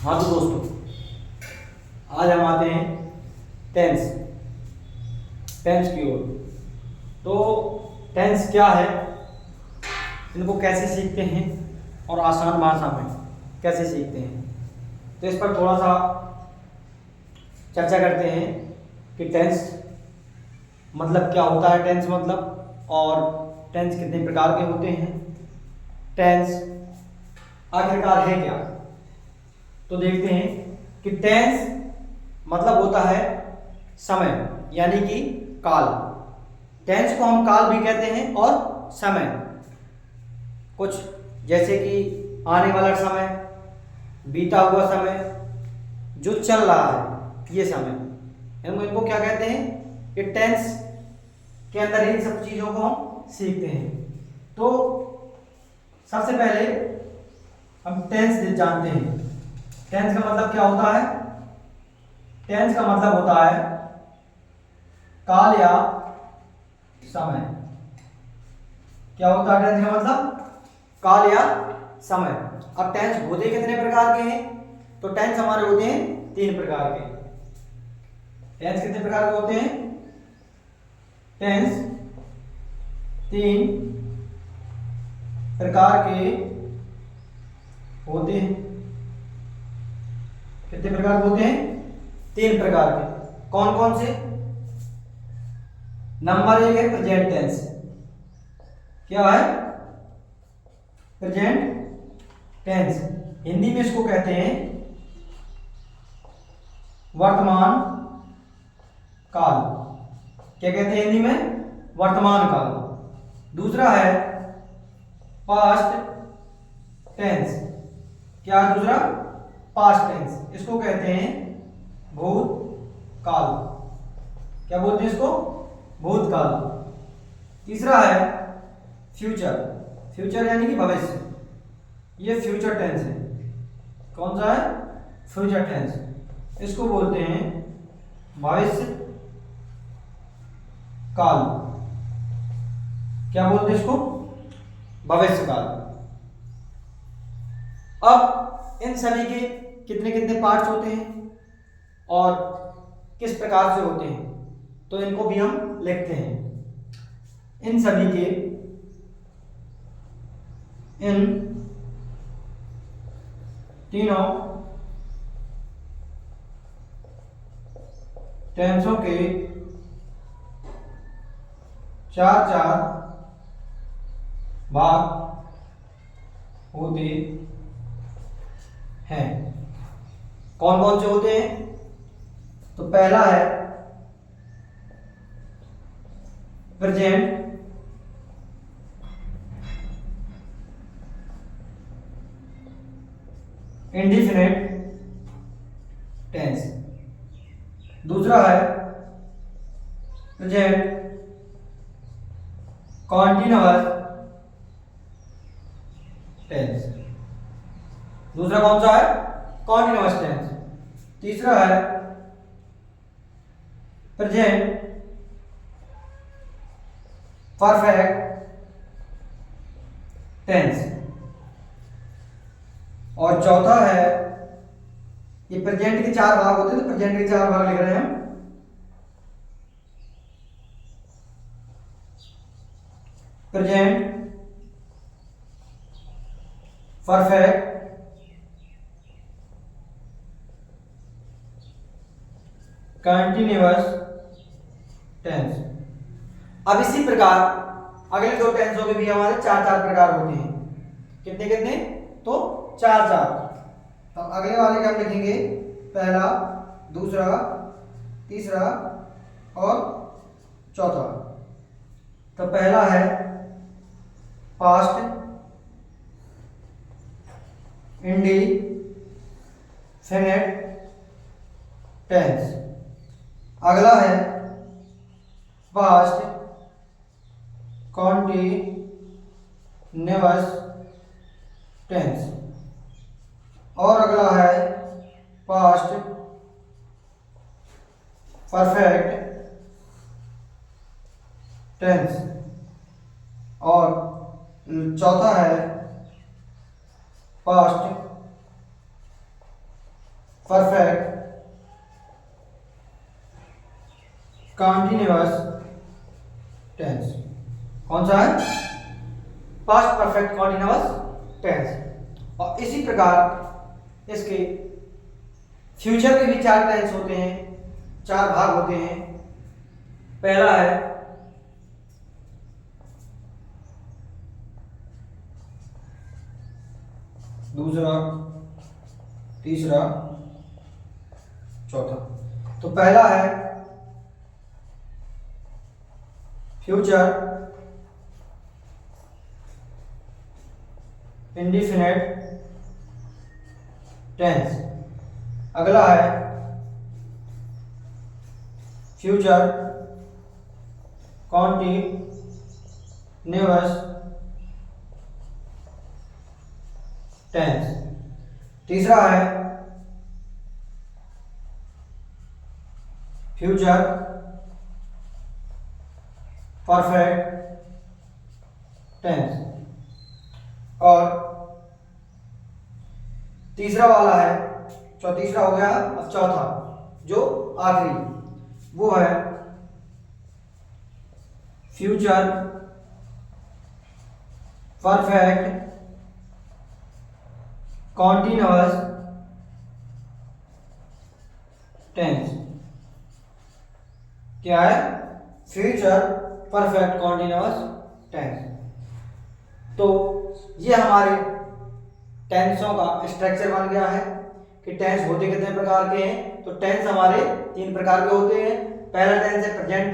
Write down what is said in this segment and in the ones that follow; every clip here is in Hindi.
हाँ तो दोस्तों, आज हम आते हैं टेंस टेंस की ओर। तो टेंस क्या है, इनको कैसे सीखते हैं और आसान भाषा में कैसे सीखते हैं, तो इस पर थोड़ा सा चर्चा करते हैं कि टेंस मतलब क्या होता है, टेंस मतलब, और टेंस कितने प्रकार के होते हैं, टेंस आखिरकार है क्या। तो देखते हैं कि टेंस मतलब होता है समय, यानी कि काल। टेंस को हम काल भी कहते हैं और समय, कुछ जैसे कि आने वाला समय, बीता हुआ समय, जो चल रहा है ये समय, इनको क्या कहते हैं कि टेंस के अंदर इन सब चीज़ों को हम सीखते हैं। तो सबसे पहले हम टेंस जानते हैं। टेंस का मतलब क्या होता है? टेंस का मतलब होता है काल या समय। क्या होता है टेंस का मतलब? काल या समय। अब टेंस होते कितने प्रकार के हैं? तो टेंस हमारे होते हैं 3 प्रकार के। टेंस कितने प्रकार के होते हैं? टेंस 3 प्रकार के होते हैं। कितने प्रकार के होते हैं? 3 प्रकार के। कौन कौन से? नंबर 1 है प्रेजेंट टेंस। क्या है? Present tense. हिंदी में इसको कहते हैं वर्तमान काल। क्या कहते हैं हिंदी में? वर्तमान काल। दूसरा है पास्ट टेंस। क्या है दूसरा? Past tense. इसको कहते हैं भूतकाल। क्या बोलते हैं इसको? भूतकाल। तीसरा है फ्यूचर। फ्यूचर यानी कि भविष्य। ये फ्यूचर टेंस है। कौन सा है? Future tense. इसको बोलते हैं भविष्य काल। क्या बोलते हैं इसको? भविष्य काल। अब इन सभी के कितने कितने पार्ट्स होते हैं और किस प्रकार से होते हैं, तो इनको भी हम लिखते हैं। इन सभी के, इन तीनों टेंसों के 4 भाग होते हैं। कौन कौन से होते हैं? तो पहला है प्रेजेंट इंडिफिनिट टेंस। दूसरा है प्रेजेंट कॉन्टिन्यूअस टेंस। दूसरा कौन सा है? Continuous tense. तीसरा है प्रेजेंट परफेक्ट टेंस। और चौथा है, ये प्रेजेंट के 4 भाग होते हैं, तो प्रेजेंट के 4 भाग लिख रहे हैं हम। Present perfect continuous tense. अब इसी प्रकार अगले 2 टेंसों के भी हमारे 4 प्रकार होते हैं। कितने कितने? तो 4। तो अगले वाले का हम लिखेंगे पहला, दूसरा, तीसरा और चौथा। तो पहला है पास्ट इंडिफिनिट टेंस। अगला है पास्ट कॉन्टिन्यूअस टेंस। और अगला है पास्ट परफेक्ट टेंस। और चौथा है पास्ट परफेक्ट कॉन्टिन्यूअस टेंस। कौन सा है? Past perfect continuous tense. और इसी प्रकार इसके फ्यूचर के भी 4 टेंस होते हैं, 4 भाग होते हैं। पहला है दूसरा, तीसरा, चौथा। तो पहला है फ्यूचर इंडिफिनिट टेंस। अगला है फ्यूचर कॉन्टिन्यूअस टेंस। तीसरा है फ्यूचर परफेक्ट टेंस। और तीसरा वाला है, तीसरा हो गया। अब चौथा जो आखिरी, वो है फ्यूचर परफेक्ट कॉन्टिन्यूअस टेंस। क्या है? Future perfect continuous tense. तो ये हमारे टेंसों का स्ट्रक्चर बन गया है कि टेंस होते कितने प्रकार के हैं। तो टेंस हमारे 3 प्रकार के होते हैं। पहला टेंस है प्रेजेंट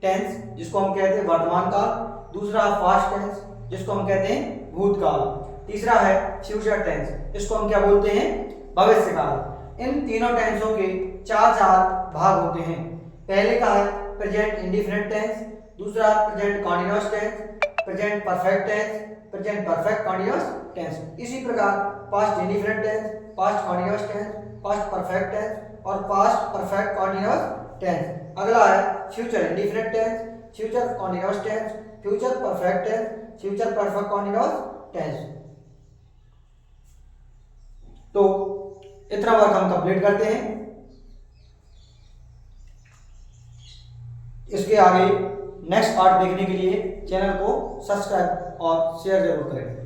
टेंस, जिसको हम कहते हैं वर्तमान काल। दूसरा पास्ट टेंस, जिसको हम कहते हैं भूतकाल। तीसरा है फ्यूचर टेंस, इसको हम क्या बोलते हैं? भविष्य काल। इन तीनों टेंसों के 4 भाग होते हैं। पहले का है प्रेजेंट इंडिफिनिट टेंस, दूसरा present continuous tense, present perfect tense, present perfect continuous tense. इसी प्रकार past indefinite tense, past continuous tense, past perfect tense और पास्ट परफेक्ट कॉन्टिन्यूअस टेंस। अगला है future indefinite tense, future continuous tense, future perfect tense, future perfect continuous tense. तो इतना वर्क हम कंप्लीट करते हैं। इसके आगे नेक्स्ट पार्ट देखने के लिए चैनल को सब्सक्राइब और शेयर जरूर करें।